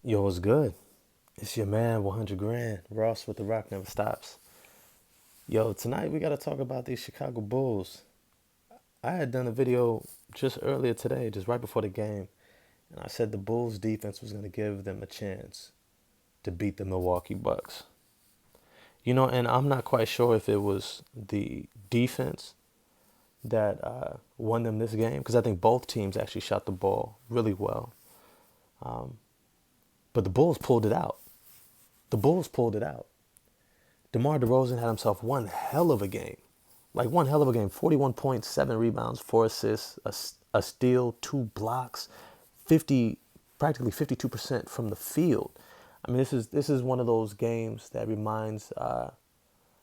Yo, what's good? It's your man, 100 grand. Ross with the Rock Never Stops. Yo, tonight we got to talk about these Chicago Bulls. I had done a video just earlier today, just right before the game, and I said the Bulls defense was going to give them a chance to beat the Milwaukee Bucks. And I'm not quite sure if it was the defense that won them this game, because I think both teams actually shot the ball really well. But the Bulls pulled it out. The Bulls pulled it out. DeMar DeRozan had himself one hell of a game. Like one hell of a game. 41 points, 7 rebounds, 4 assists, a steal, 2 blocks, 50, practically 52% from the field. I mean, this is one of those games that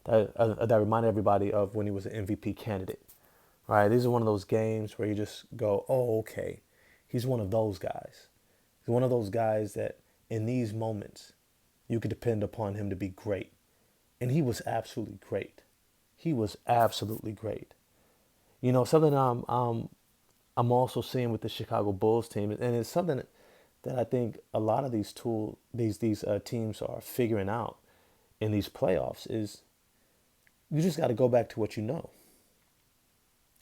that reminded everybody of when he was an MVP candidate, right? These are one of those games where you just go, oh, okay, he's one of those guys. He's one of those guys that in these moments you could depend upon him to be great. And he was absolutely great. He was absolutely great. Something I'm also seeing with the Chicago Bulls team, and it's something that I think a lot of these teams are figuring out in these playoffs is you just got to go back to what you know.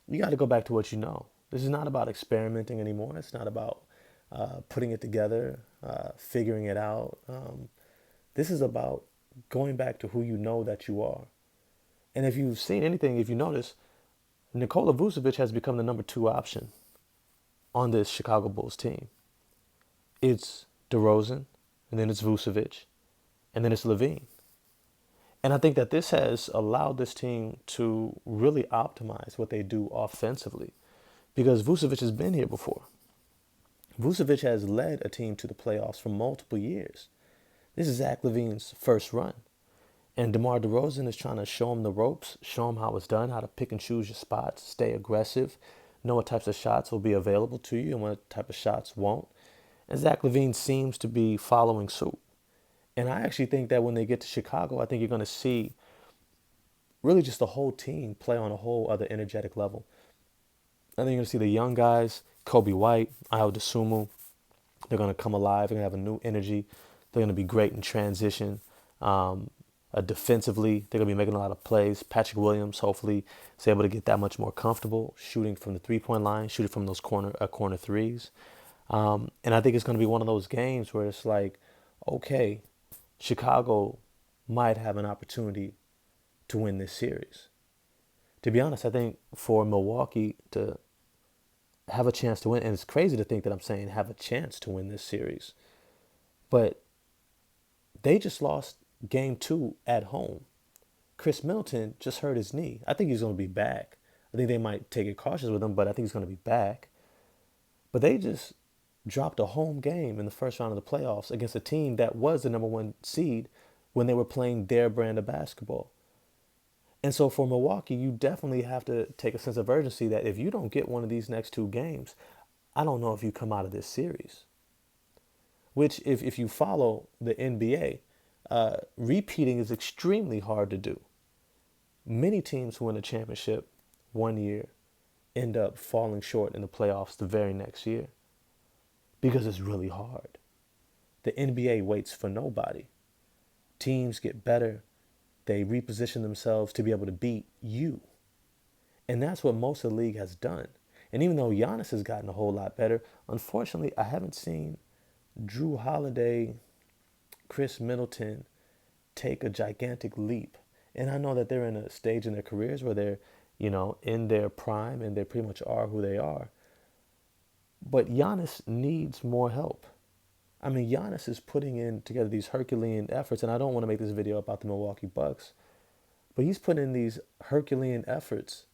You got to go back to what you know. This is not about experimenting anymore. It's not about putting it together, figuring it out. This is about going back to who you know that you are. And if you've seen anything, if you notice, Nikola Vucevic has become the number 2 option on this Chicago Bulls team. It's DeRozan, and then it's Vucevic, and then it's LaVine. And I think that this has allowed this team to really optimize what they do offensively because Vucevic has been here before. Vucevic has led a team to the playoffs for multiple years. This is Zach LaVine's first run. And DeMar DeRozan is trying to show him the ropes, show him how it's done, how to pick and choose your spots, stay aggressive, know what types of shots will be available to you and what type of shots won't. And Zach LaVine seems to be following suit. And I actually think that when they get to Chicago, I think you're going to see really just the whole team play on a whole other energetic level. I think you're going to see the young guys, Kobe White, Ayo Dosunmu, they're going to come alive. They're going to have a new energy. They're going to be great in transition. Defensively, they're going to be making a lot of plays. Patrick Williams, hopefully, is able to get that much more comfortable shooting from the three-point line, shooting from those corner threes. And I think it's going to be one of those games where it's like, okay, Chicago might have an opportunity to win this series. To be honest, I think for Milwaukee to have a chance to win, and it's crazy to think that I'm saying have a chance to win this series, but they just lost game 2 at home. Chris Middleton just hurt his knee. I think he's going to be back. I think they might take it cautious with him, but I think he's going to be back. But they just dropped a home game in the first round of the playoffs against a team that was the number 1 seed when they were playing their brand of basketball. And so for Milwaukee, you definitely have to take a sense of urgency that if you don't get one of these next 2 games, I don't know if you come out of this series. Which, if you follow the NBA, repeating is extremely hard to do. Many teams who win a championship one year end up falling short in the playoffs the very next year because it's really hard. The NBA waits for nobody. Teams get better. They reposition themselves to be able to beat you. And that's what most of the league has done. And even though Giannis has gotten a whole lot better, unfortunately, I haven't seen Drew Holiday, Chris Middleton take a gigantic leap. And I know that they're in a stage in their careers where they're, in their prime and they pretty much are who they are. But Giannis needs more help. I mean, Giannis is putting in together these Herculean efforts, and I don't want to make this video about the Milwaukee Bucks, but he's putting in these Herculean efforts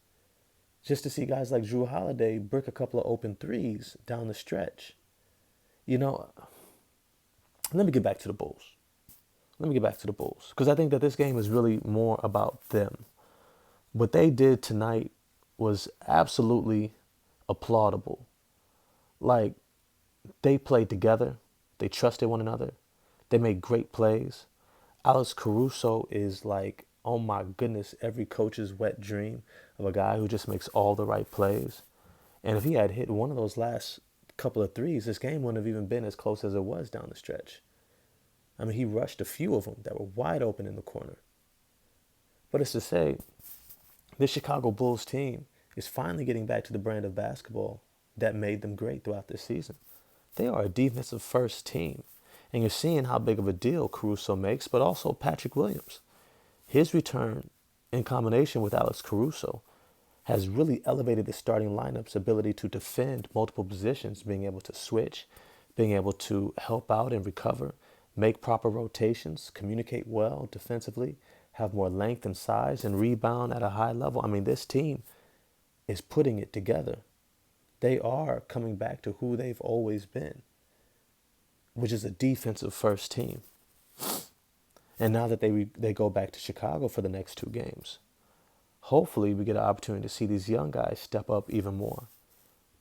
just to see guys like Drew Holiday brick a couple of open threes down the stretch. You know, let me get back to the Bulls. Because I think that this game is really more about them. What they did tonight was absolutely applaudable. Like, they played together. They trusted one another. They made great plays. Alex Caruso is like, oh my goodness, every coach's wet dream of a guy who just makes all the right plays. And if he had hit one of those last couple of threes, this game wouldn't have even been as close as it was down the stretch. I mean, he rushed a few of them that were wide open in the corner. But it's to say, this Chicago Bulls team is finally getting back to the brand of basketball that made them great throughout this season. They are a defensive first team. And you're seeing how big of a deal Caruso makes, but also Patrick Williams. His return in combination with Alex Caruso has really elevated the starting lineup's ability to defend multiple positions, being able to switch, being able to help out and recover, make proper rotations, communicate well defensively, have more length and size, and rebound at a high level. I mean, this team is putting it together. They are coming back to who they've always been, which is a defensive first team. And now that they go back to Chicago for the next two games, hopefully we get an opportunity to see these young guys step up even more.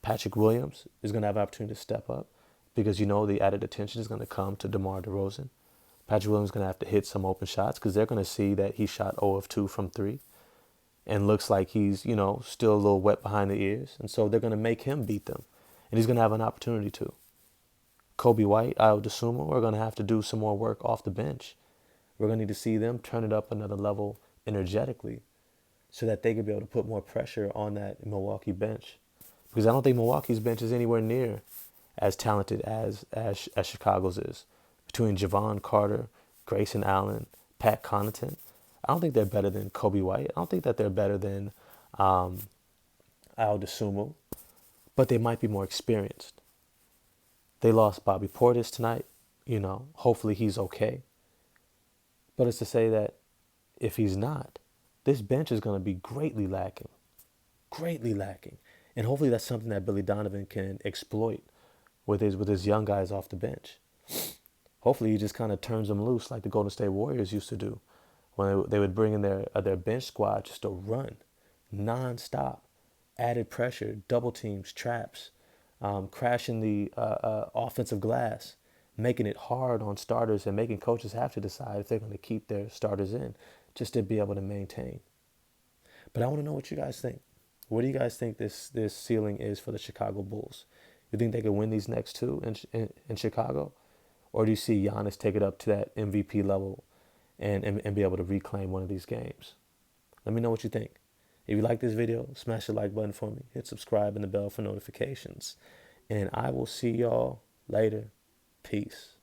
Patrick Williams is going to have an opportunity to step up because, you know, the added attention is going to come to DeMar DeRozan. Patrick Williams is going to have to hit some open shots because they're going to see that he shot 0 of 2 from 3 and looks like he's, you know, still a little wet behind the ears. And so they're going to make him beat them. And he's going to have an opportunity to. Kobe White, Ayo Dosunmu are going to have to do some more work off the bench. We're going to need to see them turn it up another level energetically so that they could be able to put more pressure on that Milwaukee bench. Because I don't think Milwaukee's bench is anywhere near as talented as Chicago's is. Between Javon Carter, Grayson Allen, Pat Connaughton, I don't think they're better than Kobe White. I don't think that they're better than Ayo Dosunmu, but they might be more experienced. They lost Bobby Portis tonight. You know, hopefully he's okay. But it's to say that if he's not, this bench is going to be greatly lacking. Greatly lacking. And hopefully that's something that Billy Donovan can exploit with his young guys off the bench. Hopefully he just kind of turns them loose like the Golden State Warriors used to do when they would bring in their bench squad just to run nonstop, added pressure, double teams, traps, crashing the offensive glass, making it hard on starters and making coaches have to decide if they're going to keep their starters in just to be able to maintain. But I want to know what you guys think. What do you guys think this ceiling is for the Chicago Bulls? You think they could win these next two in Chicago? Or do you see Giannis take it up to that MVP level and be able to reclaim one of these games? Let me know what you think. If you like this video, smash the like button for me. Hit subscribe and the bell for notifications. And I will see y'all later. Peace.